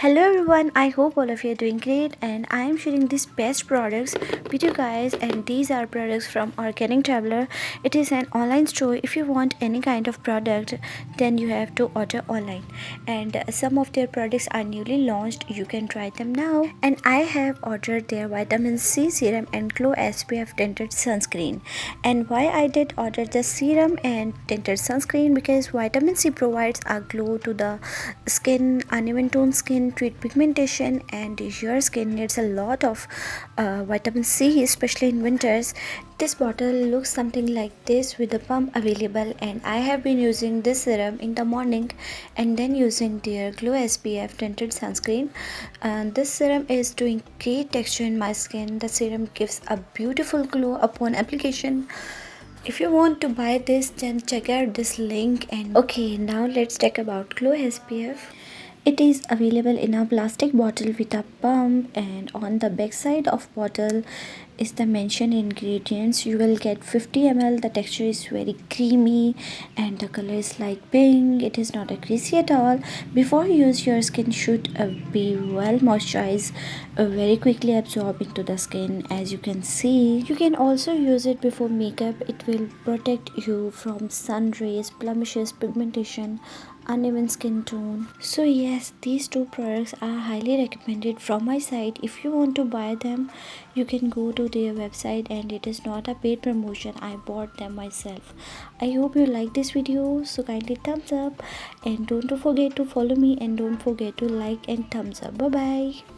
Hello everyone, I hope all of you are doing great and I am sharing these best products with you guys, and these are products from Organic Traveler. It is an online store. If you want any kind of product, then you have to order online, and some of their products are newly launched. You can try them now, and I have ordered their vitamin C serum and Glow SPF tinted sunscreen. And why I did order the serum and tinted sunscreen, because vitamin C provides a glow to the skin, uneven tone skin, treat pigmentation, and your skin needs a lot of vitamin C, especially in winters. This bottle looks something like this with the pump available, and I have been using this serum in the morning and then using their Glow SPF tinted sunscreen. And this serum is doing great texture in my skin. The serum gives a beautiful glow upon application. If you want to buy this, then check out this link. And okay, now let's talk about Glow SPF. It is available in a plastic bottle with a pump, and on the back side of bottle is the mentioned ingredients. You will get 50 ml. The texture is very creamy and the color is like pink. It is not a greasy at all. Before you use, your skin should be well moisturized, very quickly absorb into the skin. As you can see, you can also use it before makeup. It will protect you from sun rays, blemishes, pigmentation, uneven skin tone. So yes, these two products are highly recommended from my side. If you want to buy them, you can go to their website, and it is not a paid promotion. I bought them myself. I hope you like this video, so kindly thumbs up, and don't forget to follow me, and don't forget to like and thumbs up. Bye bye.